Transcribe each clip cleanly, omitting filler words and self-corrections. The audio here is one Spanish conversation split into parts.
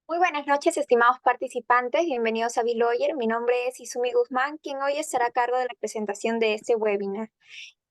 Muy buenas noches, estimados participantes. Bienvenidos a Biloyer. Mi nombre es Izumi Guzmán, quien hoy estará a cargo de la presentación de este webinar.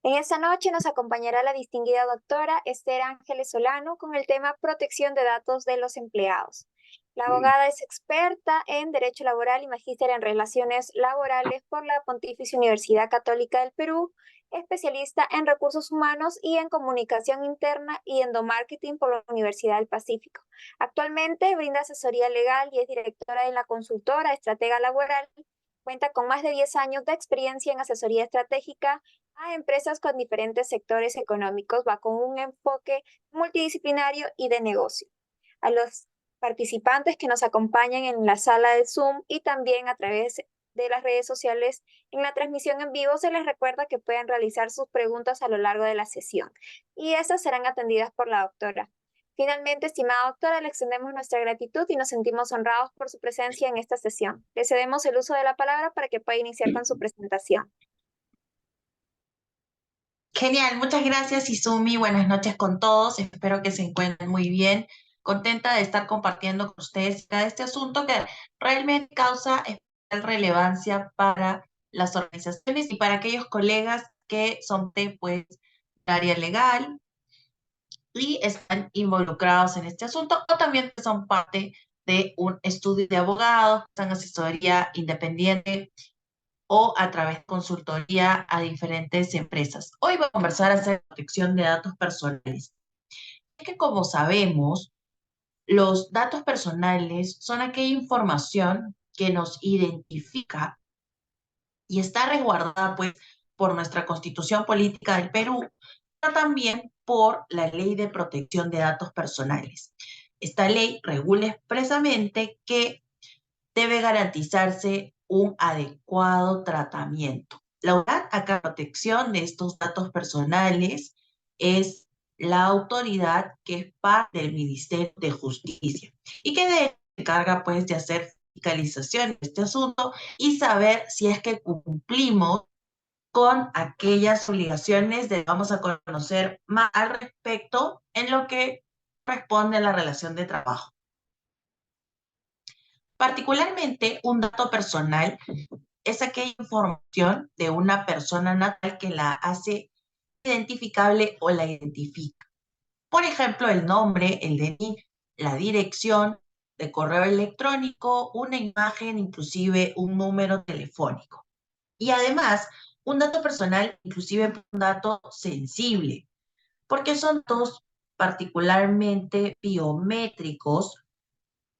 En esta noche nos acompañará la distinguida doctora Esther Ángeles Solano con el tema Protección de datos de los empleados. La abogada es experta en Derecho Laboral y magíster en Relaciones Laborales por la Pontificia Universidad Católica del Perú, especialista en Recursos Humanos y en Comunicación Interna y Endomarketing por la Universidad del Pacífico. Actualmente brinda asesoría legal y es directora de la consultora Estratega Laboral. Cuenta con más de 10 años de experiencia en asesoría estratégica a empresas con diferentes sectores económicos, va con un enfoque multidisciplinario y de negocio. A los participantes que nos acompañan en la sala de Zoom y también a través de las redes sociales en la transmisión en vivo, se les recuerda que pueden realizar sus preguntas a lo largo de la sesión y estas serán atendidas por la doctora. Finalmente, estimada doctora, le extendemos nuestra gratitud y nos sentimos honrados por su presencia en esta sesión. Le cedemos el uso de la palabra para que pueda iniciar con su presentación. Genial, muchas gracias Izumi, buenas noches con todos, espero que se encuentren muy bien, contenta de estar compartiendo con ustedes este asunto que realmente causa especial relevancia para las organizaciones y para aquellos colegas que son de pues, área legal y están involucrados en este asunto o también que son parte de un estudio de abogados, están asesoría independiente o a través de consultoría a diferentes empresas. Hoy voy a conversar acerca de protección de datos personales. Es que como sabemos, los datos personales son aquella información que nos identifica y está resguardada pues por nuestra Constitución Política del Perú, pero también por la Ley de Protección de Datos Personales. Esta ley regula expresamente que debe garantizarse un adecuado tratamiento. La autoridad a protección de estos datos personales es la autoridad que es parte del Ministerio de Justicia y que se encarga pues de hacer fiscalización de este asunto y saber si es que cumplimos con aquellas obligaciones de vamos a conocer más al respecto en lo que responde a la relación de trabajo. Particularmente, un dato personal es aquella información de una persona natural que la hace identificable o la identifica. Por ejemplo, el nombre, el DNI, la dirección de correo electrónico, una imagen, inclusive un número telefónico. Y además, un dato personal, inclusive un dato sensible, porque son datos particularmente biométricos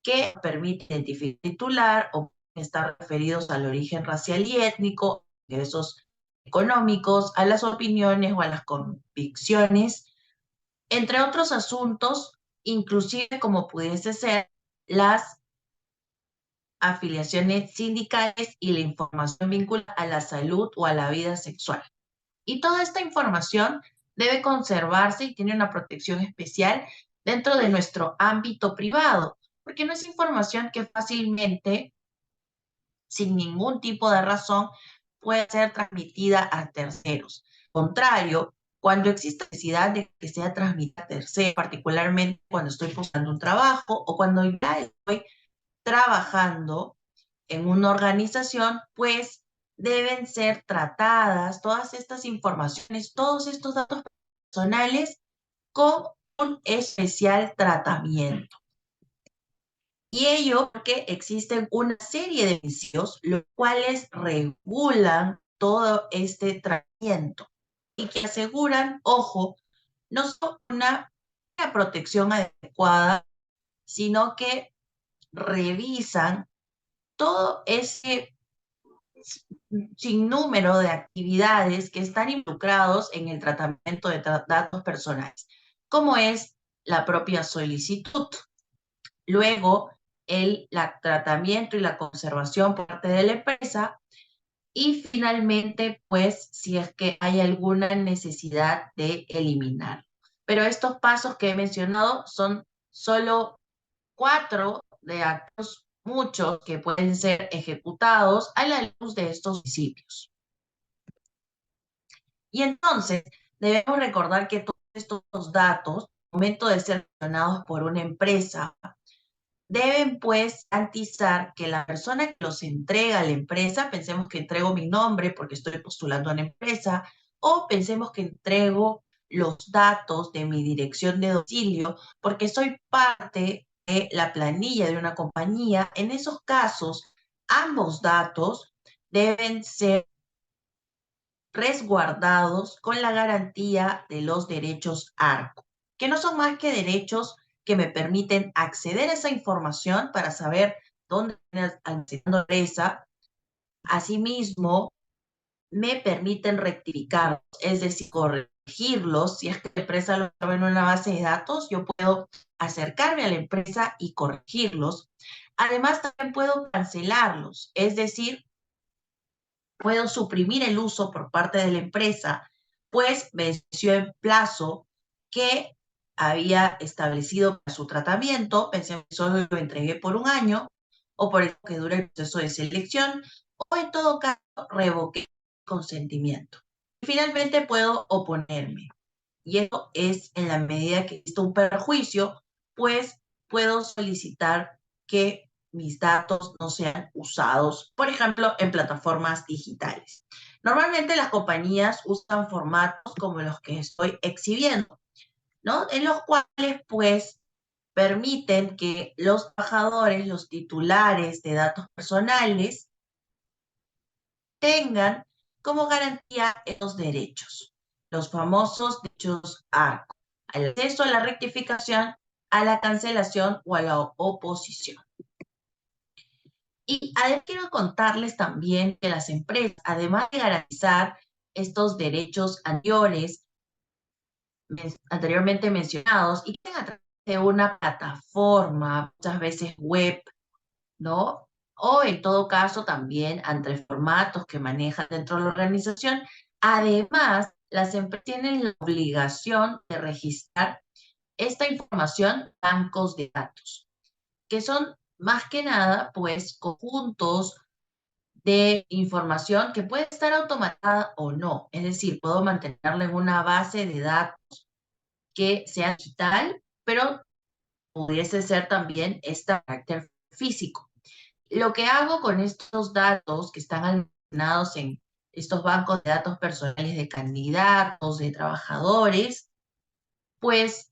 que permite identificar el titular o estar referidos al origen racial y étnico, ingresos económicos, a las opiniones o a las convicciones, entre otros asuntos, inclusive como pudiese ser las afiliaciones sindicales y la información vinculada a la salud o a la vida sexual. Y toda esta información debe conservarse y tiene una protección especial dentro de nuestro ámbito privado, porque no es información que fácilmente, sin ningún tipo de razón, puede ser transmitida a terceros. Al contrario, cuando existe necesidad de que sea transmitida a terceros, particularmente cuando estoy buscando un trabajo o cuando ya estoy trabajando en una organización, pues deben ser tratadas todas estas informaciones, todos estos datos personales con un especial tratamiento. Y ello porque existen una serie de vicios, los cuales regulan todo este tratamiento y que aseguran, ojo, no solo una protección adecuada, sino que revisan todo ese sinnúmero de actividades que están involucrados en el tratamiento de datos personales, como es la propia solicitud. Luego, el tratamiento y la conservación por parte de la empresa. Y finalmente, pues, si es que hay alguna necesidad de eliminar. Pero estos pasos que he mencionado son solo 4 de actos, muchos que pueden ser ejecutados a la luz de estos principios. Y entonces, debemos recordar que todos estos datos, al momento de ser gestionados por una empresa, deben pues garantizar que la persona que los entrega a la empresa, pensemos que entrego mi nombre porque estoy postulando a una empresa, o pensemos que entrego los datos de mi dirección de domicilio porque soy parte de la planilla de una compañía. En esos casos, ambos datos deben ser resguardados con la garantía de los derechos ARCO, que no son más que derechos que me permiten acceder a esa información para saber dónde está almacenando la empresa. Asimismo, me permiten rectificarlos, es decir, corregirlos. Si es que la empresa lo sabe en una base de datos, yo puedo acercarme a la empresa y corregirlos. Además, también puedo cancelarlos, es decir, puedo suprimir el uso por parte de la empresa, pues venció el plazo que había establecido para su tratamiento. Pensé que solo lo entregué por un año o por el que dure el proceso de selección, o en todo caso revoqué el consentimiento. Y finalmente puedo oponerme. Y eso es en la medida que existe un perjuicio, pues puedo solicitar que mis datos no sean usados, por ejemplo, en plataformas digitales. Normalmente las compañías usan formatos como los que estoy exhibiendo, ¿no? En los cuales, pues, permiten que los trabajadores, los titulares de datos personales, tengan como garantía estos derechos, los famosos derechos ARCO, al acceso a la rectificación, a la cancelación o a la oposición. Y además quiero contarles también que las empresas, además de garantizar estos derechos anteriormente mencionados, y que a través de una plataforma, muchas veces web, ¿no? O en todo caso también entre formatos que manejan dentro de la organización. Además, las empresas tienen la obligación de registrar esta información en bancos de datos, que son más que nada, pues, conjuntos de información que puede estar automatizada o no. Es decir, puedo mantenerla en una base de datos que sea digital, pero pudiese ser también esta carácter físico. Lo que hago con estos datos que están almacenados en estos bancos de datos personales de candidatos, de trabajadores, pues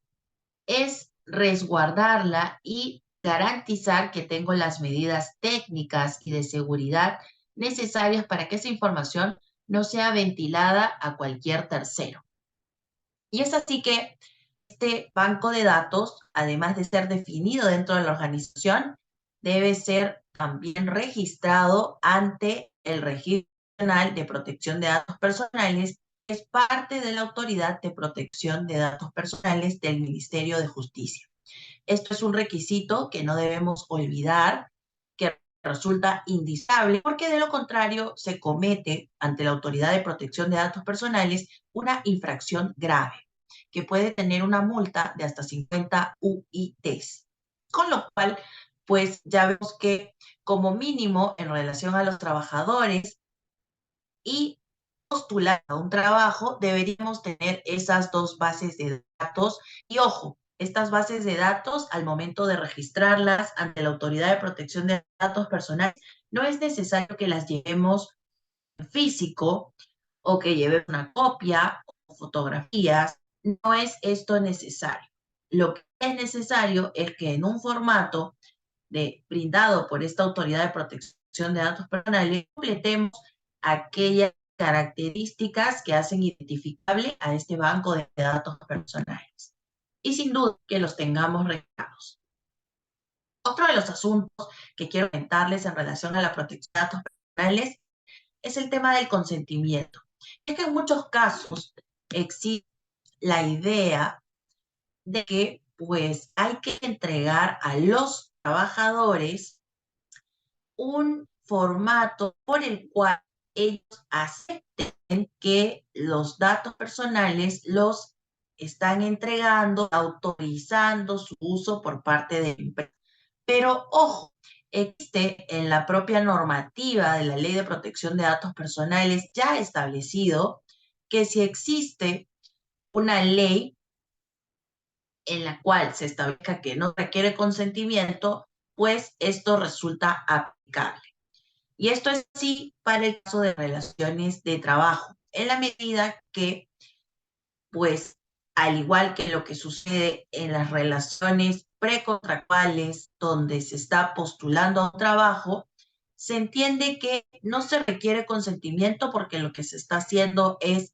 es resguardarla y garantizar que tengo las medidas técnicas y de seguridad necesarias para que esa información no sea ventilada a cualquier tercero. Y es así que este banco de datos, además de ser definido dentro de la organización, debe ser también registrado ante el Registro Nacional de Protección de Datos Personales, que es parte de la Autoridad de Protección de Datos Personales del Ministerio de Justicia. Esto es un requisito que no debemos olvidar, que resulta indispensable, porque de lo contrario se comete ante la Autoridad de Protección de Datos Personales una infracción grave, que puede tener una multa de hasta 50 UITs. Con lo cual, pues ya vemos que como mínimo en relación a los trabajadores y postular a un trabajo, deberíamos tener esas dos bases de datos. Y ojo, estas bases de datos, al momento de registrarlas ante la Autoridad de Protección de Datos Personales, no es necesario que las llevemos en físico o que llevemos una copia o fotografías. No es esto necesario. Lo que es necesario es que en un formato brindado por esta Autoridad de Protección de Datos Personales, completemos aquellas características que hacen identificable a este banco de datos personales. Y sin duda que los tengamos registrados. Otro de los asuntos que quiero comentarles en relación a la protección de datos personales es el tema del consentimiento. Es que en muchos casos existe la idea de que pues hay que entregar a los trabajadores un formato por el cual ellos acepten que los datos personales los están entregando, autorizando su uso por parte de la empresa. Pero ojo, existe en la propia normativa de la Ley de Protección de Datos Personales ya establecido que si existe una ley en la cual se establezca que no requiere consentimiento, pues esto resulta aplicable. Y esto es así para el caso de relaciones de trabajo, en la medida que, pues, al igual que lo que sucede en las relaciones precontractuales, donde se está postulando a un trabajo, se entiende que no se requiere consentimiento porque lo que se está haciendo es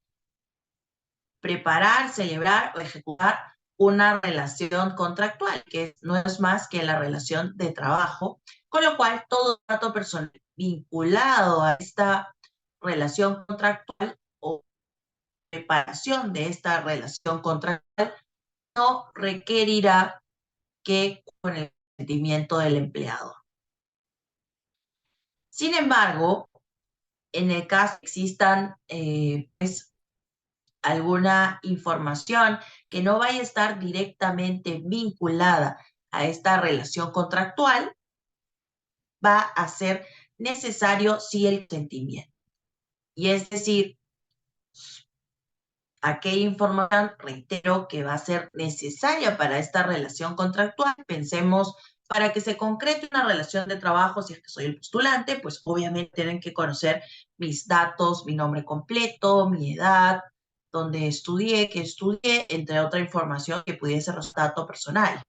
preparar, celebrar o ejecutar una relación contractual, que no es más que la relación de trabajo, con lo cual todo dato personal vinculado a esta relación contractual o preparación de esta relación contractual no requerirá que con el consentimiento del empleado. Sin embargo, en el caso que existan pues, alguna información que no vaya a estar directamente vinculada a esta relación contractual, va a ser necesario sí el consentimiento. Y es decir, aquella información, reitero, que va a ser necesaria para esta relación contractual. Pensemos, para que se concrete una relación de trabajo, si es que soy el postulante, pues obviamente tienen que conocer mis datos, mi nombre completo, mi edad, dónde estudié, qué estudié, entre otra información que pudiese resultar dato personal.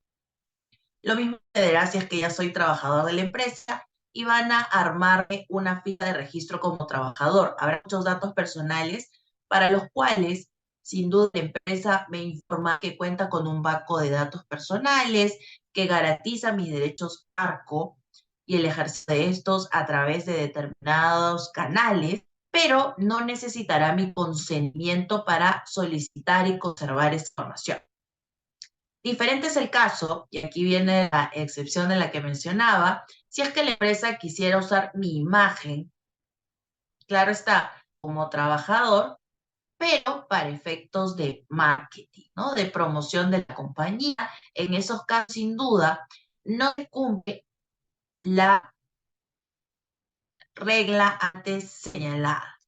Lo mismo sucederá si es que ya soy trabajador de la empresa y van a armarme una ficha de registro como trabajador. Habrá muchos datos personales para los cuales, sin duda, la empresa me informa que cuenta con un banco de datos personales que garantiza mis derechos ARCO y el ejercicio de estos a través de determinados canales, pero no necesitará mi consentimiento para solicitar y conservar esa información. Diferente es el caso, y aquí viene la excepción de la que mencionaba, si es que la empresa quisiera usar mi imagen, claro está, como trabajador, pero para efectos de marketing, ¿no? De promoción de la compañía. En esos casos, sin duda, no se cumple la regla antes señalada.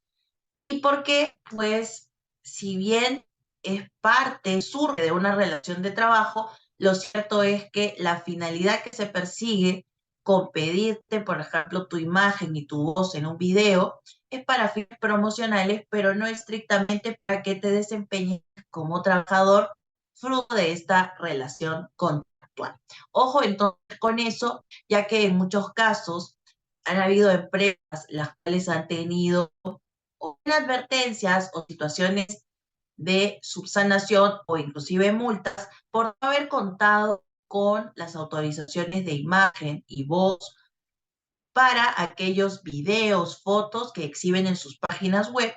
¿Y por qué? Pues, si bien es parte, surge de una relación de trabajo, lo cierto es que la finalidad que se persigue con pedirte, por ejemplo, tu imagen y tu voz en un video, es para fines promocionales, pero no estrictamente para que te desempeñes como trabajador fruto de esta relación contractual. Ojo entonces con eso, ya que en muchos casos han habido empresas las cuales han tenido o advertencias o situaciones de subsanación o inclusive multas por no haber contado con las autorizaciones de imagen y voz para aquellos videos, fotos que exhiben en sus páginas web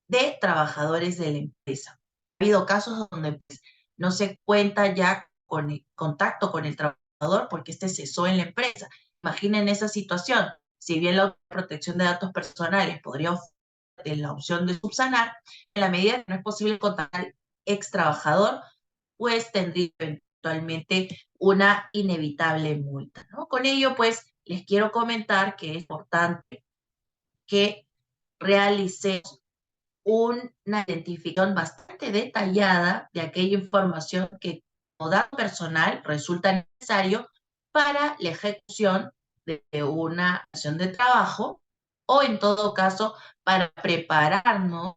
de trabajadores de la empresa. Ha habido casos donde pues, no se cuenta ya con el contacto con el trabajador porque este cesó en la empresa. Imaginen esa situación. Si bien la protección de datos personales podría ofrecer la opción de subsanar, en la medida que no es posible contactar al ex trabajador, pues tendría eventualmente una inevitable multa, ¿no? Con ello, pues, les quiero comentar que es importante que realicemos una identificación bastante detallada de aquella información que como dato personal resulta necesario para la ejecución de una acción de trabajo o en todo caso para prepararnos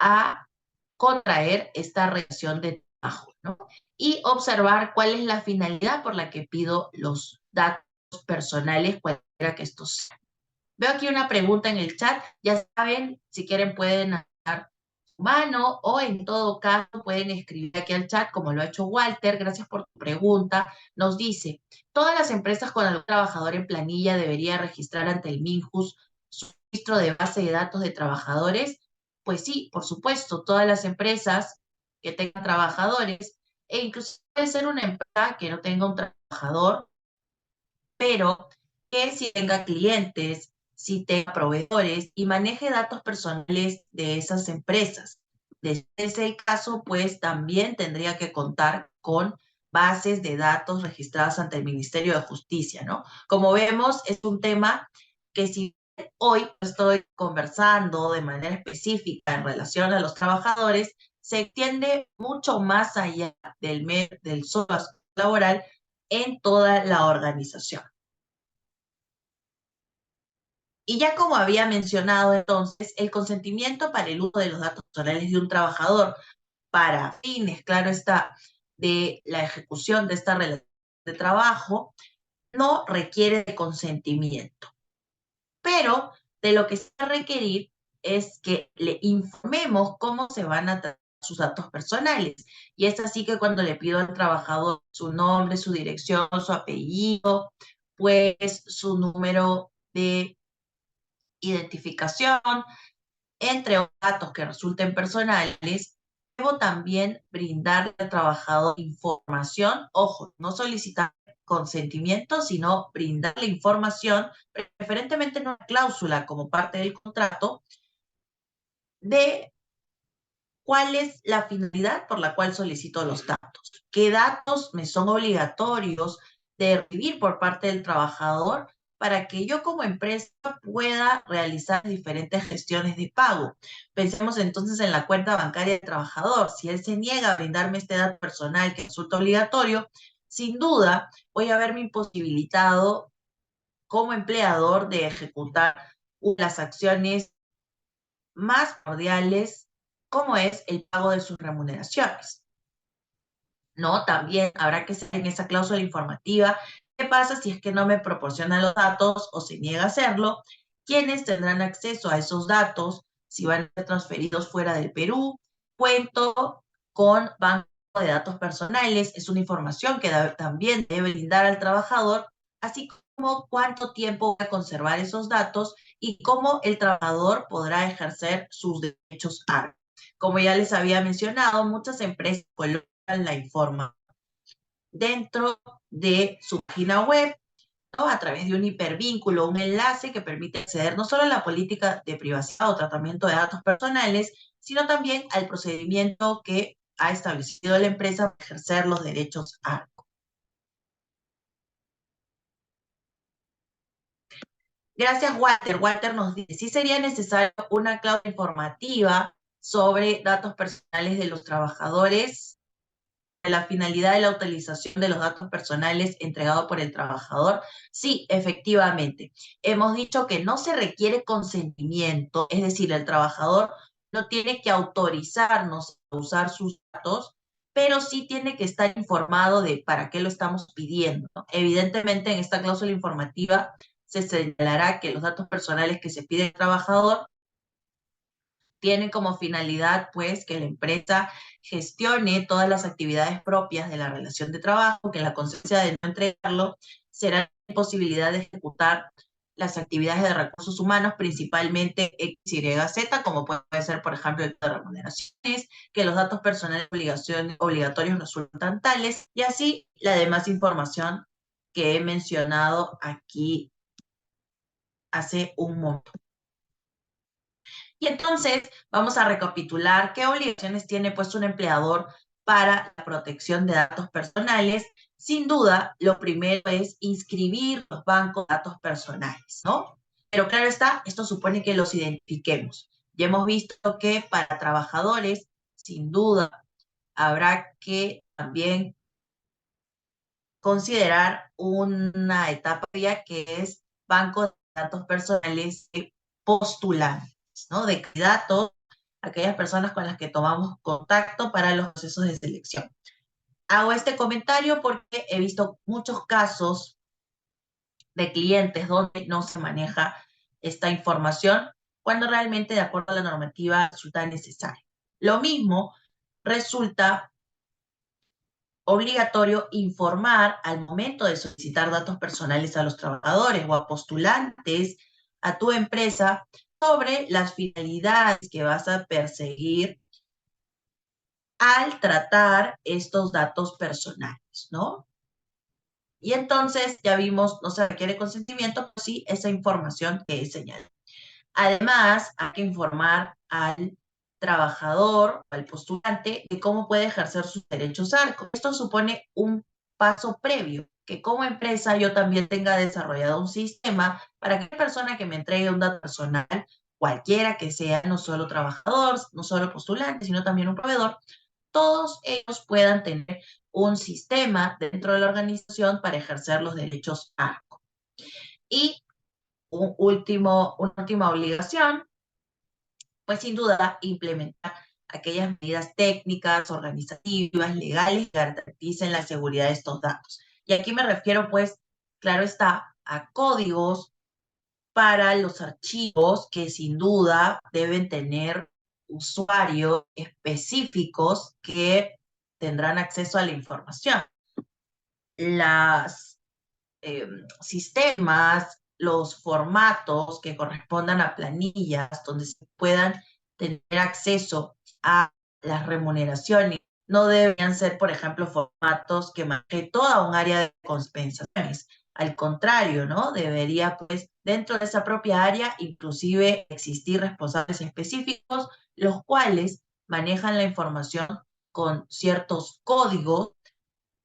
a contraer esta relación de trabajo, ¿no? Y observar cuál es la finalidad por la que pido los datos personales, cualquiera que estos sean. Veo aquí una pregunta en el chat. Ya saben, si quieren pueden dar su mano o en todo caso pueden escribir aquí al chat como lo ha hecho Walter. Gracias por tu pregunta. Nos dice, ¿todas las empresas con algún trabajador en planilla debería registrar ante el MINJUS su registro de base de datos de trabajadores? Pues sí, por supuesto, todas las empresas que tengan trabajadores e incluso puede ser una empresa que no tenga un trabajador, pero que si tenga clientes, si tenga proveedores y maneje datos personales de esas empresas. Desde ese caso, pues también tendría que contar con bases de datos registradas ante el Ministerio de Justicia, ¿no? Como vemos, es un tema que si hoy estoy conversando de manera específica en relación a los trabajadores, se extiende mucho más allá del solo aspecto laboral en toda la organización. Y ya como había mencionado entonces, el consentimiento para el uso de los datos personales de un trabajador para fines, claro está, de la ejecución de esta relación de trabajo, no requiere de consentimiento. Pero de lo que se va a requerir es que le informemos cómo se van a tratar sus datos personales. Y es así que cuando le pido al trabajador su nombre, su dirección, su apellido, pues su número de identificación, entre otros datos que resulten personales, debo también brindarle al trabajador información, ojo, no solicitar consentimiento, sino brindarle información, preferentemente en una cláusula como parte del contrato, de cuál es la finalidad por la cual solicito los datos, qué datos me son obligatorios de recibir por parte del trabajador para que yo como empresa pueda realizar diferentes gestiones de pago. Pensemos entonces en la cuenta bancaria del trabajador. Si él se niega a brindarme este dato personal que resulta obligatorio, sin duda voy a verme imposibilitado como empleador de ejecutar las acciones más cordiales, como es el pago de sus remuneraciones. ¿No? También habrá que ser en esa cláusula informativa. ¿Qué pasa si es que no me proporciona los datos o se niega a hacerlo? ¿Quiénes tendrán acceso a esos datos? Si van a ser transferidos fuera del Perú. Cuento con banco de datos personales. Es una información que también debe brindar al trabajador, así como cuánto tiempo va a conservar esos datos y cómo el trabajador podrá ejercer sus derechos ARC. Como ya les había mencionado, muchas empresas colocan la información dentro de su página web, ¿no? A través de un hipervínculo, un enlace que permite acceder no solo a la política de privacidad o tratamiento de datos personales, sino también al procedimiento que ha establecido la empresa para ejercer los derechos ARCO. Gracias, Walter. Walter nos dice, sí sería necesario una cláusula informativa sobre datos personales de los trabajadores, la finalidad de la utilización de los datos personales entregados por el trabajador. Sí, efectivamente. Hemos dicho que no se requiere consentimiento, es decir, el trabajador no tiene que autorizarnos a usar sus datos, pero sí tiene que estar informado de para qué lo estamos pidiendo, ¿no? Evidentemente, en esta cláusula informativa se señalará que los datos personales que se pide al trabajador tienen como finalidad, pues, que la empresa gestione todas las actividades propias de la relación de trabajo, que la consecuencia de no entregarlo será la imposibilidad de ejecutar las actividades de recursos humanos, principalmente X, Y, Z, como puede ser, por ejemplo, el de remuneraciones, que los datos personales obligatorios resultan tales, y así la demás información que he mencionado aquí hace un momento. Y entonces vamos a recapitular qué obligaciones tiene pues un empleador para la protección de datos personales. Sin duda, lo primero es inscribir los bancos de datos personales, ¿no? Pero claro está, esto supone que los identifiquemos. Ya hemos visto que para trabajadores, sin duda, habrá que también considerar una etapa ya que es banco de datos personales de postulantes, ¿no? De candidatos, aquellas personas con las que tomamos contacto para los procesos de selección. Hago este comentario porque he visto muchos casos de clientes donde no se maneja esta información cuando realmente de acuerdo a la normativa resulta necesario. Lo mismo resulta obligatorio informar al momento de solicitar datos personales a los trabajadores o a postulantes a tu empresa sobre las finalidades que vas a perseguir al tratar estos datos personales, ¿no? Y entonces ya vimos, no se requiere consentimiento, pero sí esa información que he señalado. Además, hay que informar al trabajador, al postulante, de cómo puede ejercer sus derechos ARCO. Esto supone un paso previo, que como empresa yo también tenga desarrollado un sistema para que la persona que me entregue un dato personal, cualquiera que sea, no solo trabajador, no solo postulante, sino también un proveedor, todos ellos puedan tener un sistema dentro de la organización para ejercer los derechos ARCO. Y una última obligación, pues sin duda implementar aquellas medidas técnicas, organizativas, legales que garanticen la seguridad de estos datos. Y aquí me refiero, pues, claro está, a códigos para los archivos que sin duda deben tener usuarios específicos que tendrán acceso a la información. Las sistemas, los formatos que correspondan a planillas donde se puedan tener acceso a las remuneraciones no deberían ser, por ejemplo, formatos que maneje toda un área de compensaciones. Al contrario, ¿no? Debería, pues, dentro de esa propia área, inclusive existir responsables específicos, los cuales manejan la información con ciertos códigos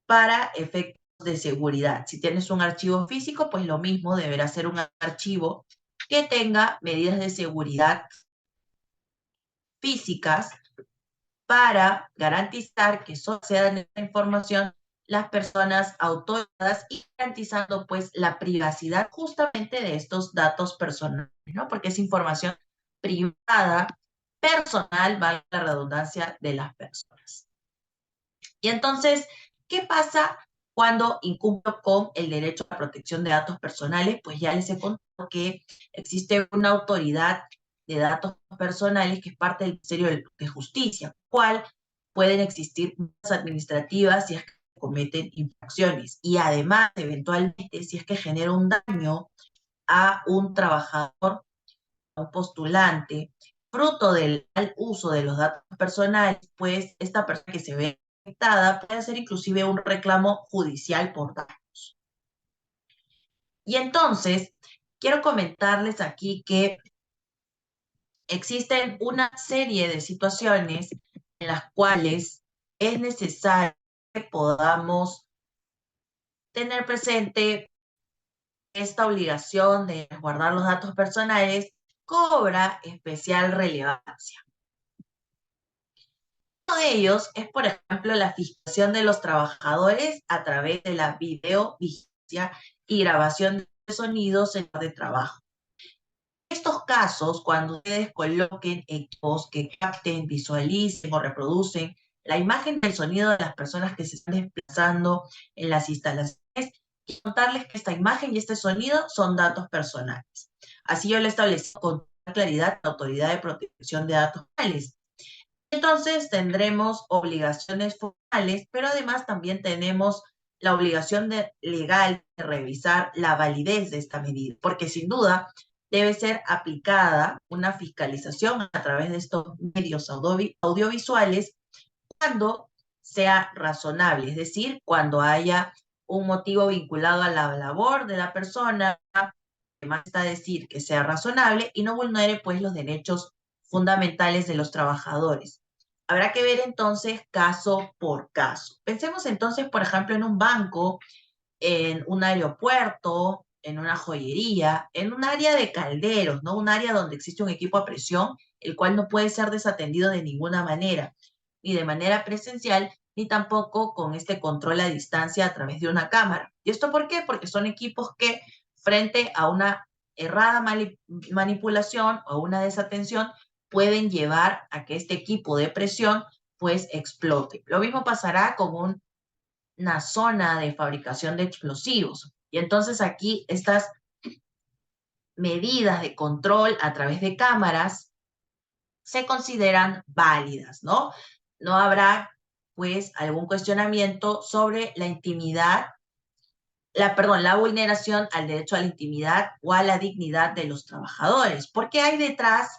para efectos de seguridad. Si tienes un archivo físico, pues lo mismo deberá ser un archivo que tenga medidas de seguridad físicas para garantizar que solo accedan a esta información las personas autorizadas y garantizando pues la privacidad justamente de estos datos personales, ¿no? Porque es información privada, personal, vale la redundancia, de las personas. Y entonces, ¿qué pasa cuando incumplo con el derecho a la protección de datos personales? Pues ya les he contado que existe una autoridad de datos personales que es parte del Ministerio de Justicia, cual pueden existir multas administrativas si es que cometen infracciones y además, eventualmente, si es que genera un daño a un trabajador, a un postulante, fruto del mal uso de los datos personales, pues esta persona que se ve afectada puede hacer inclusive un reclamo judicial por daños. Y entonces, quiero comentarles aquí que existen una serie de situaciones en las cuales es necesario que podamos tener presente esta obligación de guardar los datos personales cobra especial relevancia. Uno de ellos es, por ejemplo, la fiscalización de los trabajadores a través de la videovigilancia y grabación de sonidos en lugar de trabajo. En estos casos, cuando ustedes coloquen equipos que capten, visualicen o reproducen la imagen del sonido de las personas que se están desplazando en las instalaciones, y contarles que esta imagen y este sonido son datos personales. Así yo lo establecí con claridad la Autoridad de Protección de Datos Personales. Entonces tendremos obligaciones formales, pero además también tenemos la obligación legal de revisar la validez de esta medida, porque sin duda debe ser aplicada una fiscalización a través de estos medios audiovisuales cuando sea razonable, es decir, cuando haya un motivo vinculado a la labor de la persona, además está decir que sea razonable y no vulnere pues los derechos fundamentales de los trabajadores. Habrá que ver entonces caso por caso. Pensemos entonces, por ejemplo, en un banco, en un aeropuerto, en una joyería, en un área de calderos, ¿no? Un área donde existe un equipo a presión, el cual no puede ser desatendido de ninguna manera, ni de manera presencial, ni tampoco con este control a distancia a través de una cámara. ¿Y esto por qué? Porque son equipos que, frente a una errada manipulación o una desatención, pueden llevar a que este equipo de presión pues explote. Lo mismo pasará con una zona de fabricación de explosivos. Y entonces aquí estas medidas de control a través de cámaras se consideran válidas, ¿no? No habrá, pues, algún cuestionamiento sobre la intimidad, la vulneración al derecho a la intimidad o a la dignidad de los trabajadores, porque hay detrás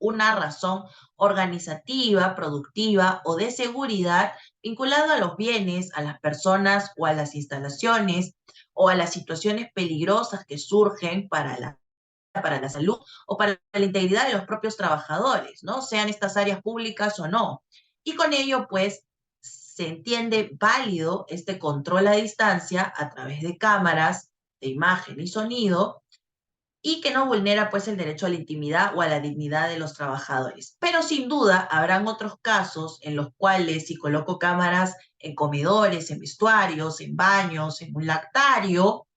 una razón organizativa, productiva o de seguridad vinculada a los bienes, a las personas o a las instalaciones o a las situaciones peligrosas que surgen para la salud o para la integridad de los propios trabajadores, ¿no? Sean estas áreas públicas o no. Y con ello, pues, se entiende válido este control a distancia a través de cámaras de imagen y sonido y que no vulnera pues el derecho a la intimidad o a la dignidad de los trabajadores. Pero sin duda habrán otros casos en los cuales si coloco cámaras en comedores, en vestuarios, en baños, en un lactario,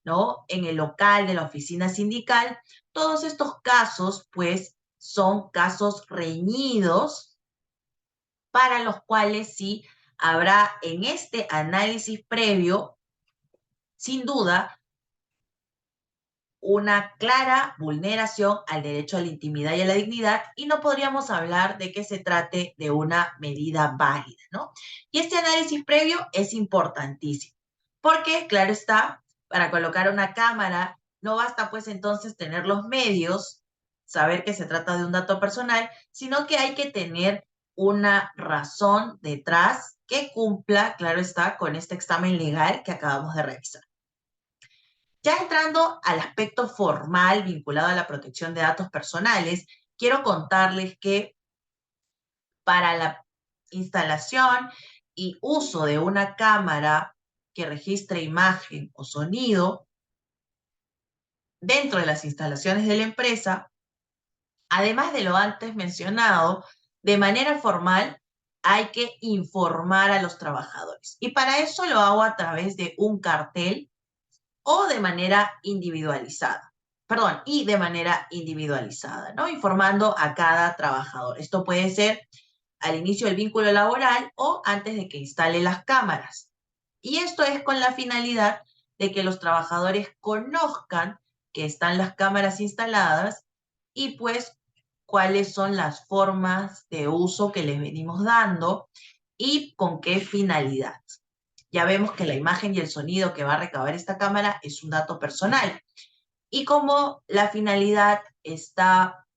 ¿no? En el local de la oficina sindical. Todos estos casos, pues, son casos reñidos para los cuales sí habrá en este análisis previo, sin duda, una clara vulneración al derecho a la intimidad y a la dignidad y no podríamos hablar de que se trate de una medida válida, ¿no? Y este análisis previo es importantísimo porque, claro está, para colocar una cámara no basta pues entonces tener los medios, saber que se trata de un dato personal, sino que hay que tener una razón detrás que cumpla, claro está, con este examen legal que acabamos de revisar. Ya entrando al aspecto formal vinculado a la protección de datos personales, quiero contarles que para la instalación y uso de una cámara que registre imagen o sonido dentro de las instalaciones de la empresa, además de lo antes mencionado, de manera formal hay que informar a los trabajadores. Y para eso lo hago a través de un cartel o de manera individualizada. Perdón, y de manera individualizada, ¿no? Informando a cada trabajador. Esto puede ser al inicio del vínculo laboral o antes de que instale las cámaras. Y esto es con la finalidad de que los trabajadores conozcan que están las cámaras instaladas y pues cuáles son las formas de uso que les venimos dando y con qué finalidad. Ya vemos que la imagen y el sonido que va a recabar esta cámara es un dato personal. Y como la finalidad está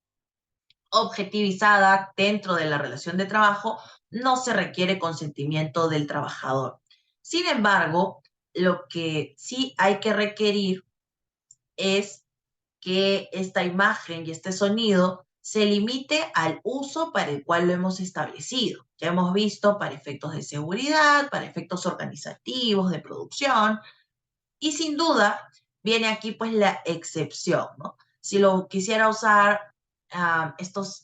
objetivizada dentro de la relación de trabajo, no se requiere consentimiento del trabajador. Sin embargo, lo que sí hay que requerir es que esta imagen y este sonido se limite al uso para el cual lo hemos establecido. Ya hemos visto para efectos de seguridad, para efectos organizativos, de producción, y sin duda viene aquí pues la excepción, ¿no? Si lo quisiera usar,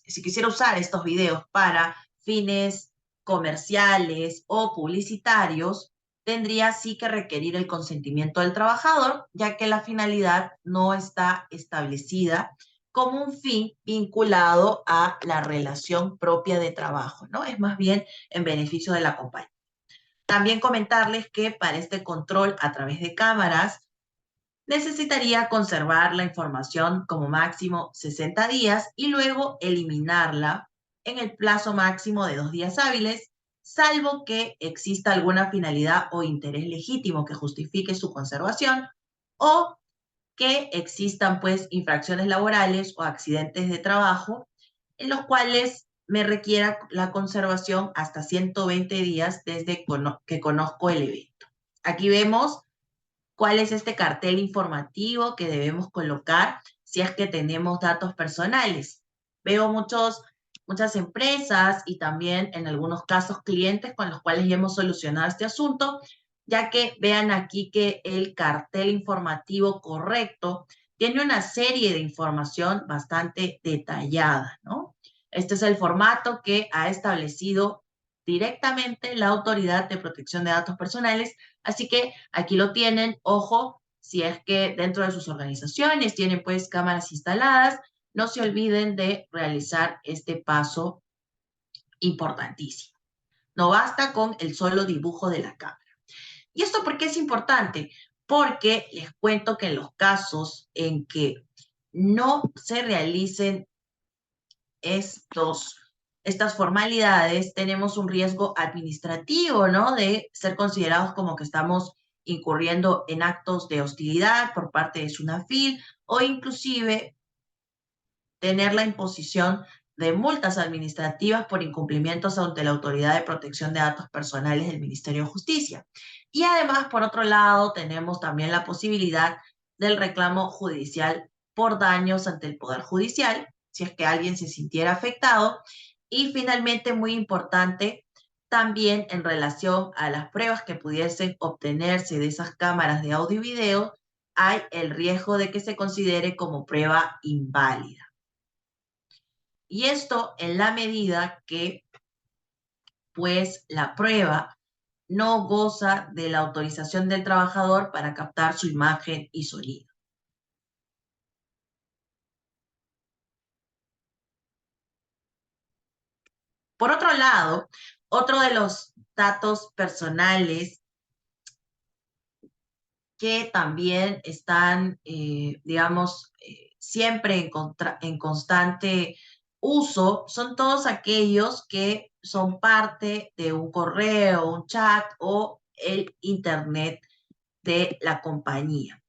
si quisiera usar estos videos para fines comerciales o publicitarios, tendría sí que requerir el consentimiento del trabajador, ya que la finalidad no está establecida como un fin vinculado a la relación propia de trabajo, ¿no? Es más bien en beneficio de la compañía. También comentarles que para este control a través de cámaras necesitaría conservar la información como máximo 60 días y luego eliminarla en el plazo máximo de 2 días hábiles, salvo que exista alguna finalidad o interés legítimo que justifique su conservación o que existan pues infracciones laborales o accidentes de trabajo en los cuales me requiera la conservación hasta 120 días desde que conozco el evento. Aquí vemos cuál es este cartel informativo que debemos colocar si es que tenemos datos personales. Veo muchas empresas y también en algunos casos clientes con los cuales ya hemos solucionado este asunto, ya que vean aquí que el cartel informativo correcto tiene una serie de información bastante detallada, ¿no? Este es el formato que ha establecido directamente la Autoridad de Protección de Datos Personales. Así que aquí lo tienen, ojo, si es que dentro de sus organizaciones tienen pues cámaras instaladas, no se olviden de realizar este paso importantísimo. No basta con el solo dibujo de la cámara. ¿Y esto por qué es importante? Porque les cuento que en los casos en que no se realicen estas formalidades, tenemos un riesgo administrativo, ¿no? De ser considerados como que estamos incurriendo en actos de hostilidad por parte de SUNAFIL o inclusive tener la imposición de multas administrativas por incumplimientos ante la Autoridad de Protección de Datos Personales del Ministerio de Justicia. Y además, por otro lado, tenemos también la posibilidad del reclamo judicial por daños ante el Poder Judicial, si es que alguien se sintiera afectado. Y finalmente, muy importante, también en relación a las pruebas que pudiesen obtenerse de esas cámaras de audio y video, hay el riesgo de que se considere como prueba inválida. Y esto en la medida que, pues, la prueba no goza de la autorización del trabajador para captar su imagen y sonido. Por otro lado, otro de los datos personales que también están, digamos, siempre en constante uso, son todos aquellos que son parte de un correo, un chat o el Internet de la compañía.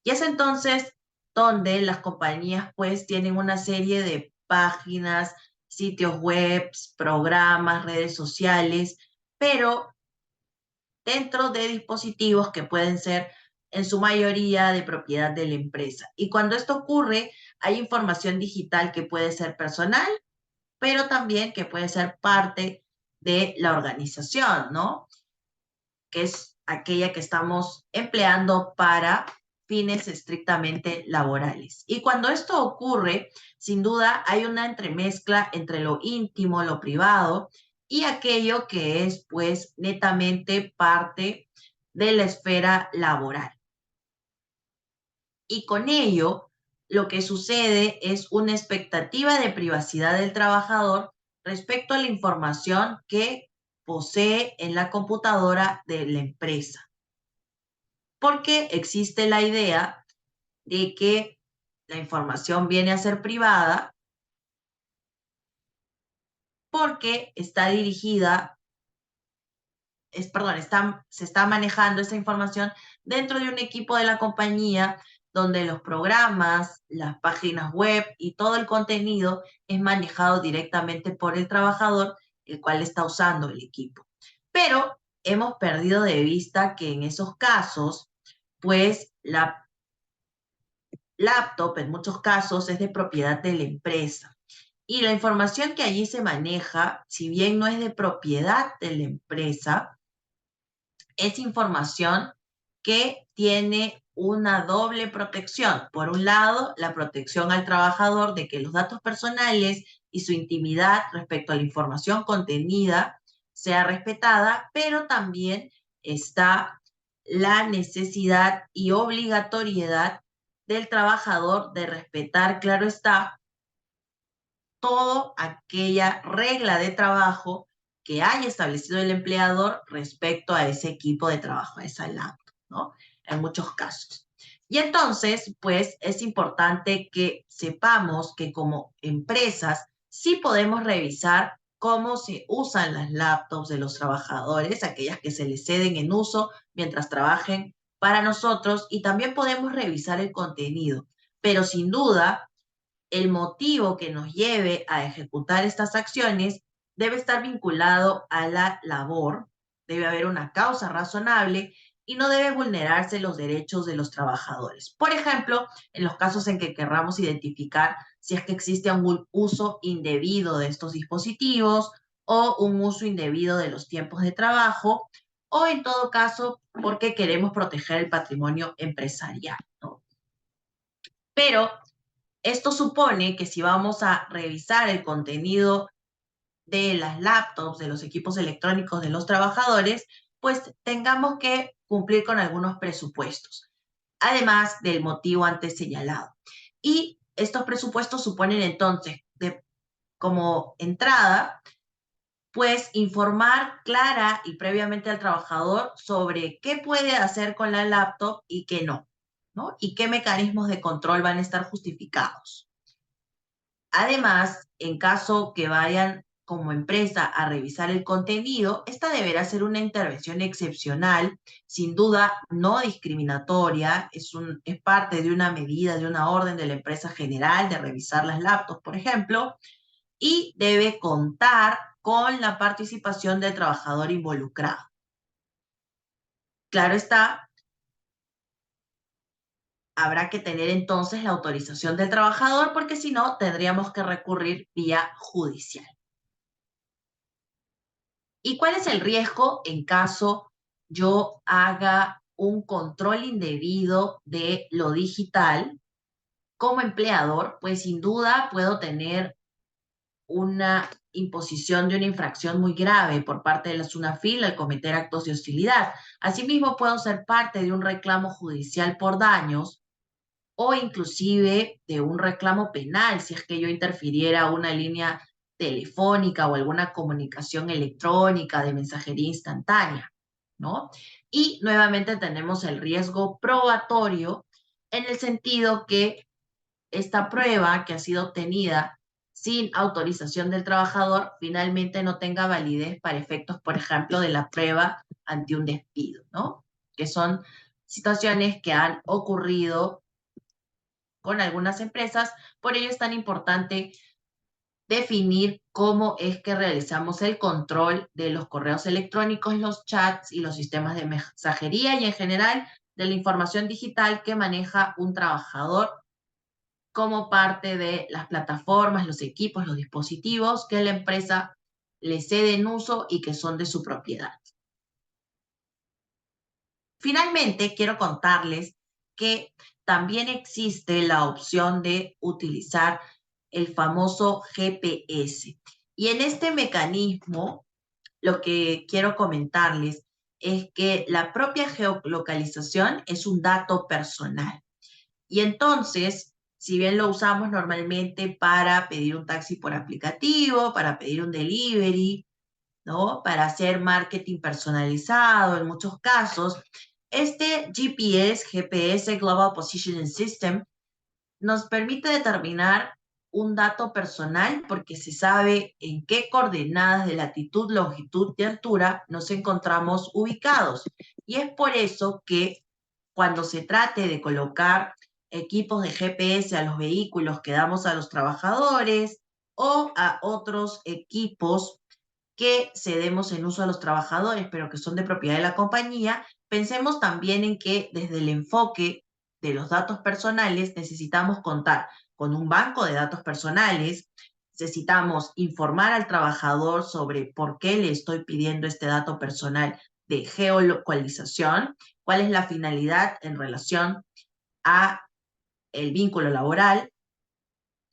Y es entonces donde las compañías pues tienen una serie de páginas, sitios web, programas, redes sociales, pero dentro de dispositivos que pueden ser en su mayoría de propiedad de la empresa. Y cuando esto ocurre, hay información digital que puede ser personal, pero también que puede ser parte de la organización, ¿no? Que es aquella que estamos empleando para fines estrictamente laborales. Y cuando esto ocurre, sin duda hay una entremezcla entre lo íntimo, lo privado y aquello que es pues netamente parte de la esfera laboral. Y con ello, lo que sucede es una expectativa de privacidad del trabajador respecto a la información que posee en la computadora de la empresa. Porque existe la idea de que la información viene a ser privada porque está dirigida, se está manejando esa información dentro de un equipo de la compañía donde los programas, las páginas web y todo el contenido es manejado directamente por el trabajador, el cual está usando el equipo. Pero hemos perdido de vista que en esos casos, pues la laptop en muchos casos es de propiedad de la empresa. Y la información que allí se maneja, si bien no es de propiedad de la empresa, es información que tiene una doble protección. Por un lado, la protección al trabajador de que los datos personales y su intimidad respecto a la información contenida sea respetada, pero también está la necesidad y obligatoriedad del trabajador de respetar, claro está, toda aquella regla de trabajo que haya establecido el empleador respecto a ese equipo de trabajo, a esa laptop, ¿no? En muchos casos. Y entonces, pues es importante que sepamos que como empresas sí podemos revisar cómo se usan las laptops de los trabajadores, aquellas que se les ceden en uso mientras trabajen para nosotros, y también podemos revisar el contenido. Pero sin duda, el motivo que nos lleve a ejecutar estas acciones debe estar vinculado a la labor, debe haber una causa razonable y no debe vulnerarse los derechos de los trabajadores. Por ejemplo, en los casos en que querramos identificar si es que existe un uso indebido de estos dispositivos o un uso indebido de los tiempos de trabajo, o en todo caso porque queremos proteger el patrimonio empresarial, ¿no? Pero esto supone que si vamos a revisar el contenido de las laptops, de los equipos electrónicos de los trabajadores, pues tengamos que cumplir con algunos presupuestos, además del motivo antes señalado. Y estos presupuestos suponen entonces, como entrada, pues informar clara y previamente al trabajador sobre qué puede hacer con la laptop y qué no, ¿no? Y qué mecanismos de control van a estar justificados. Además, en caso que vayan como empresa a revisar el contenido, esta deberá ser una intervención excepcional, sin duda no discriminatoria, es parte de una medida, de una orden de la empresa general de revisar las laptops, por ejemplo, y debe contar con la participación del trabajador involucrado. Claro está, habrá que tener entonces la autorización del trabajador porque si no, tendríamos que recurrir vía judicial. ¿Y cuál es el riesgo en caso yo haga un control indebido de lo digital? Como empleador, pues sin duda puedo tener una imposición de una infracción muy grave por parte de la SUNAFIL al cometer actos de hostilidad. Asimismo, puedo ser parte de un reclamo judicial por daños o inclusive de un reclamo penal si es que yo interfiriera una línea telefónica o alguna comunicación electrónica de mensajería instantánea, ¿no? Y nuevamente tenemos el riesgo probatorio en el sentido que esta prueba que ha sido obtenida sin autorización del trabajador finalmente no tenga validez para efectos, por ejemplo, de la prueba ante un despido, ¿no? Que son situaciones que han ocurrido con algunas empresas. Por ello es tan importante definir cómo es que realizamos el control de los correos electrónicos, los chats y los sistemas de mensajería y en general de la información digital que maneja un trabajador como parte de las plataformas, los equipos, los dispositivos que la empresa le cede en uso y que son de su propiedad. Finalmente, quiero contarles que también existe la opción de utilizar el famoso GPS. Y en este mecanismo, lo que quiero comentarles es que la propia geolocalización es un dato personal. Y entonces, si bien lo usamos normalmente para pedir un taxi por aplicativo, para pedir un delivery, ¿no? Para hacer marketing personalizado en muchos casos, este GPS, Global Positioning System, nos permite determinar un dato personal porque se sabe en qué coordenadas de latitud, longitud y altura nos encontramos ubicados. Y es por eso que cuando se trate de colocar equipos de GPS a los vehículos que damos a los trabajadores o a otros equipos que cedemos en uso a los trabajadores, pero que son de propiedad de la compañía, pensemos también en que desde el enfoque de los datos personales necesitamos contar con un banco de datos personales, necesitamos informar al trabajador sobre por qué le estoy pidiendo este dato personal de geolocalización, cuál es la finalidad en relación a el vínculo laboral.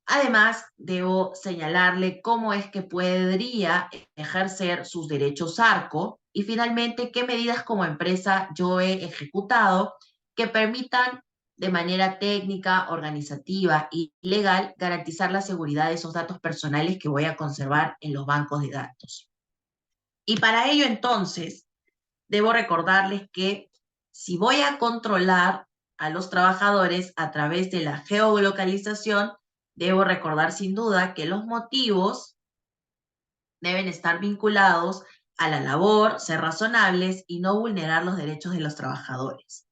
Además, debo señalarle cómo es que podría ejercer sus derechos ARCO y finalmente qué medidas como empresa yo he ejecutado que permitan de manera técnica, organizativa y legal garantizar la seguridad de esos datos personales que voy a conservar en los bancos de datos. Y para ello entonces, debo recordarles que si voy a controlar a los trabajadores a través de la geolocalización, debo recordar sin duda que los motivos deben estar vinculados a la labor, ser razonables y no vulnerar los derechos de los trabajadores.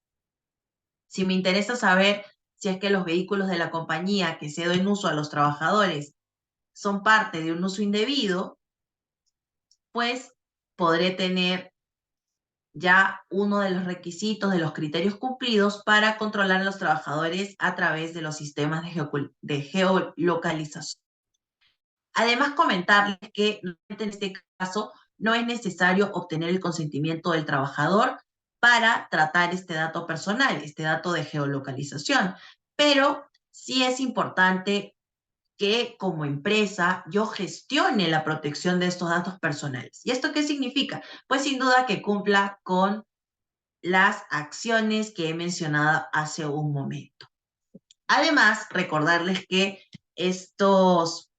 Si me interesa saber si es que los vehículos de la compañía que cedo en uso a los trabajadores son parte de un uso indebido, pues podré tener ya uno de los requisitos, de los criterios cumplidos para controlar a los trabajadores a través de los sistemas de geolocalización. Además, comentarles que en este caso no es necesario obtener el consentimiento del trabajador para tratar este dato personal, este dato de geolocalización, pero sí es importante que como empresa yo gestione la protección de estos datos personales. ¿Y esto qué significa? Pues sin duda que cumpla con las acciones que he mencionado hace un momento. Además, recordarles que estos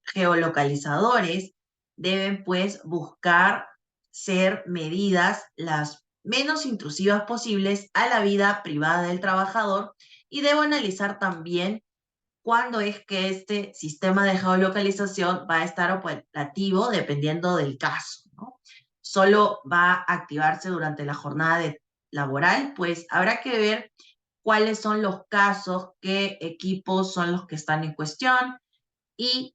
geolocalizadores deben pues buscar ser medidas las menos intrusivas posibles a la vida privada del trabajador y debo analizar también cuándo es que este sistema de geolocalización va a estar operativo dependiendo del caso, ¿no? Solo va a activarse durante la jornada laboral, pues habrá que ver cuáles son los casos, qué equipos son los que están en cuestión y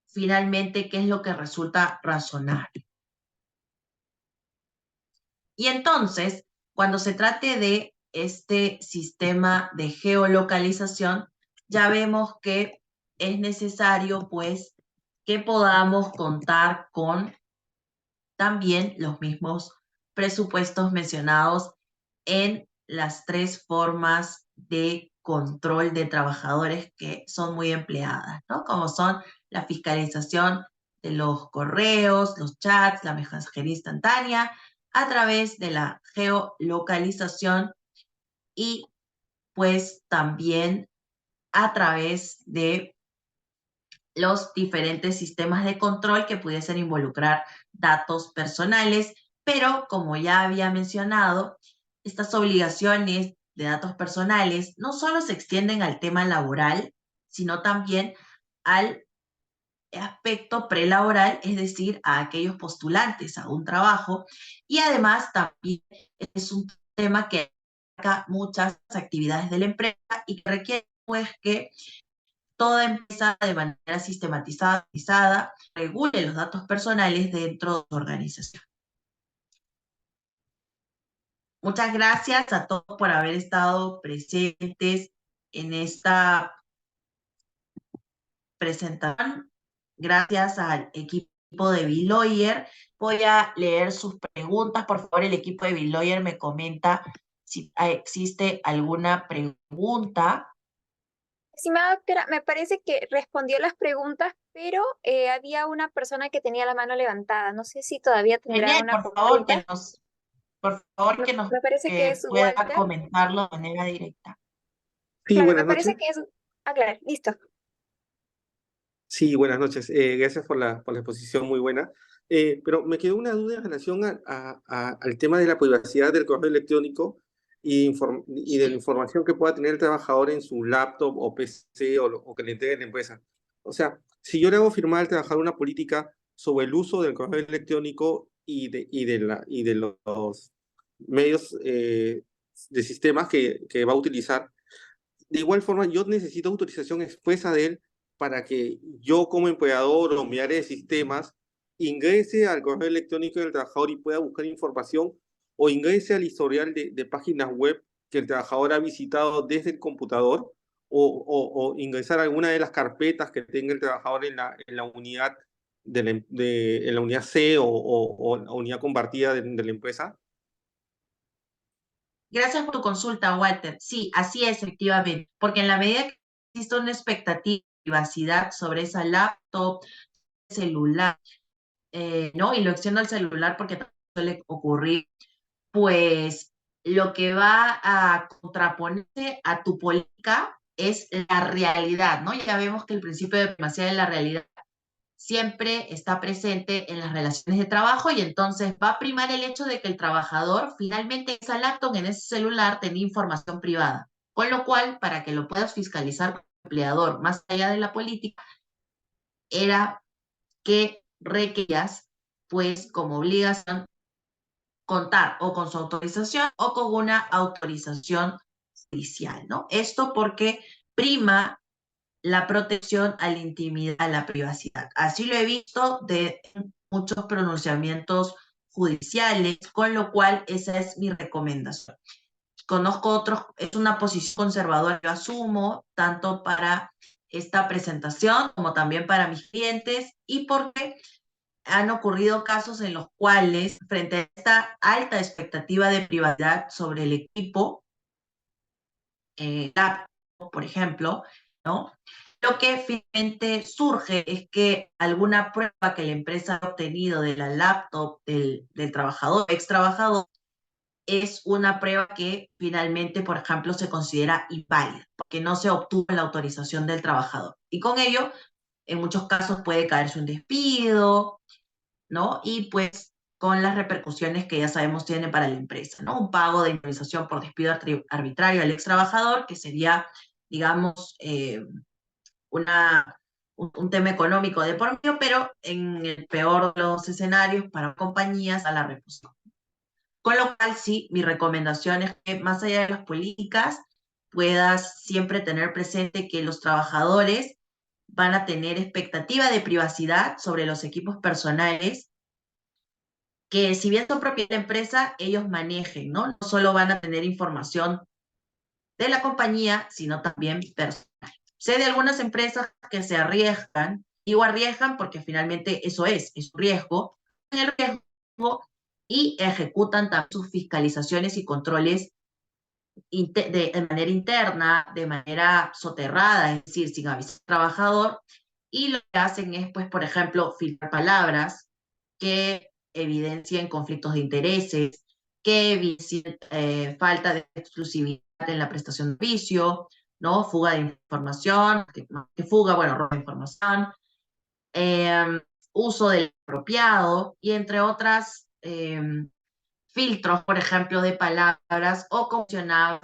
finalmente qué es lo que resulta razonable. Y entonces, cuando se trate de este sistema de geolocalización, ya vemos que es necesario, pues, que podamos contar con también los mismos presupuestos mencionados en las tres formas de control de trabajadores que son muy empleadas, ¿no? Como son la fiscalización de los correos, los chats, la mensajería instantánea, a través de la geolocalización y pues también a través de los diferentes sistemas de control que pudiesen involucrar datos personales, pero como ya había mencionado, estas obligaciones de datos personales no solo se extienden al tema laboral, sino también al aspecto prelaboral, es decir, a aquellos postulantes a un trabajo, y además también es un tema que abarca muchas actividades de la empresa y que requiere pues que toda empresa de manera sistematizada regule los datos personales dentro de su organización. Muchas gracias a todos por haber estado presentes en esta presentación. Gracias al equipo de Biloyer. Voy a leer sus preguntas. Por favor, el equipo de Biloyer me comenta si existe alguna pregunta. Estimada doctora, me parece que respondió las preguntas, pero había una persona que tenía la mano levantada. No sé si todavía tendrá Genial, una consulta. por favor Me, me parece que que es pueda Walter. comentarlo de manera directa. Sí, Claro, me buenas parece noches. que es... Ah, claro, listo. Sí, buenas noches. Gracias por la exposición, muy buena. Pero me quedó una duda en relación al tema de la privacidad del correo electrónico y de la información que pueda tener el trabajador en su laptop o PC o que le entregue la empresa. O sea, si yo le hago firmar al trabajador una política sobre el uso del correo electrónico y de los medios de sistemas que va a utilizar, de igual forma, yo necesito autorización expresa de él para que yo como empleador o mi área de sistemas ingrese al correo electrónico del trabajador y pueda buscar información o ingrese al historial de páginas web que el trabajador ha visitado desde el computador o ingresar a alguna de las carpetas que tenga el trabajador en la unidad, en la unidad C o la unidad compartida de la empresa. Gracias por tu consulta, Walter. Sí, así es, efectivamente, porque en la medida que existe una expectativa de privacidad sobre esa laptop, celular, ¿no? Y lo extiendo al celular porque también suele ocurrir, pues lo que va a contraponerse a tu política es la realidad, ¿no? Ya vemos que el principio de primacía de la realidad siempre está presente en las relaciones de trabajo y entonces va a primar el hecho de que el trabajador finalmente en esa laptop, en ese celular, tenía información privada. Con lo cual, para que lo puedas fiscalizar como empleador, más allá de la política, era que requerías, pues, como obligación, contar o con su autorización o con una autorización judicial, ¿no? Esto porque prima la protección a la intimidad, a la privacidad. Así lo he visto de muchos pronunciamientos judiciales, con lo cual esa es mi recomendación. Conozco otros, es una posición conservadora que asumo, tanto para esta presentación como también para mis clientes, y porque han ocurrido casos en los cuales, frente a esta alta expectativa de privacidad sobre el equipo, laptop, por ejemplo, ¿no? Lo que finalmente surge es que alguna prueba que la empresa ha obtenido de la laptop del trabajador, ex trabajador, es una prueba que finalmente, por ejemplo, se considera inválida, porque no se obtuvo la autorización del trabajador. Y con ello, en muchos casos puede caerse un despido, ¿no? Y pues con las repercusiones que ya sabemos tiene para la empresa, ¿no? Un pago de indemnización por despido arbitrario al ex trabajador, que sería, digamos, un tema económico de por medio, pero en el peor de los escenarios para compañías a la reposición. Con lo cual, sí, mi recomendación es que más allá de las políticas, puedas siempre tener presente que los trabajadores van a tener expectativa de privacidad sobre los equipos personales, que si bien son propiedad de la empresa, ellos manejen, ¿no? No solo van a tener información de la compañía, sino también personal. Sé de algunas empresas que se arriesgan, digo arriesgan porque finalmente eso es un riesgo, el riesgo y ejecutan también sus fiscalizaciones y controles de manera interna, de manera soterrada, es decir, sin avisar al trabajador, y lo que hacen es, pues, por ejemplo, filtrar palabras que evidencien conflictos de intereses, que evidencien falta de exclusividad en la prestación de servicio, ¿no? Fuga de información, que fuga, bueno, robo de información, uso del apropiado y entre otras filtros, por ejemplo, de palabras o comisionados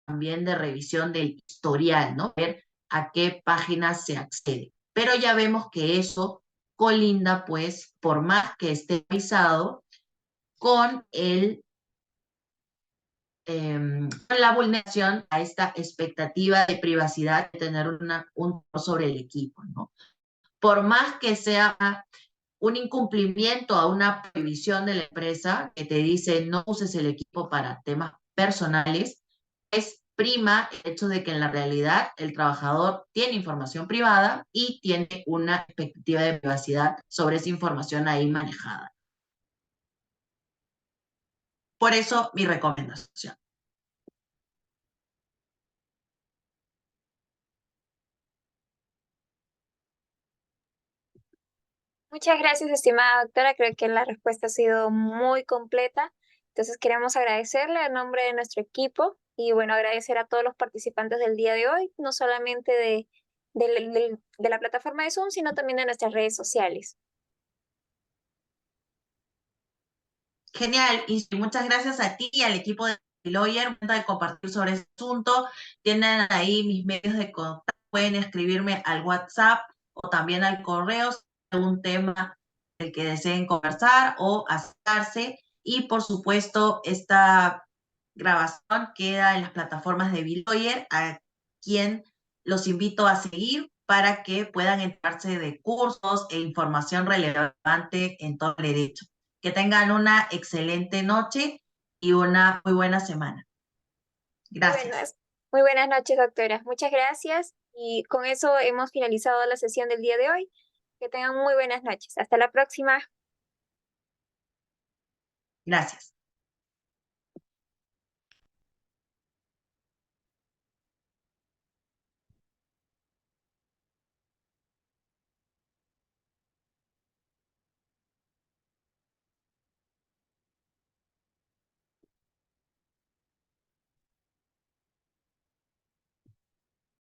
también de revisión del historial, ¿no? Ver a qué páginas se accede. Pero ya vemos que eso colinda, pues, por más que esté avisado, con con la vulneración a esta expectativa de privacidad de tener un control sobre el equipo, ¿no? Por más que sea un incumplimiento a una prohibición de la empresa que te dice no uses el equipo para temas personales, es prima el hecho de que en la realidad el trabajador tiene información privada y tiene una expectativa de privacidad sobre esa información ahí manejada. Por eso mi recomendación. Muchas gracias, estimada doctora. Creo que la respuesta ha sido muy completa. Entonces queremos agradecerle a nombre de nuestro equipo y bueno, agradecer a todos los participantes del día de hoy, no solamente de la plataforma de Zoom, sino también de nuestras redes sociales. Genial, y muchas gracias a ti y al equipo de Lawyer de compartir sobre este asunto. Tienen ahí mis medios de contacto, pueden escribirme al WhatsApp o también al correo si hay algún tema del que deseen conversar o acercarse. Y por supuesto, esta grabación queda en las plataformas de Lawyer, a quien los invito a seguir para que puedan enterarse de cursos e información relevante en todo el derecho. Que tengan una excelente noche y una muy buena semana. Gracias. Muy buenas noches, doctora. Muchas gracias. Y con eso hemos finalizado la sesión del día de hoy. Que tengan muy buenas noches. Hasta la próxima. Gracias.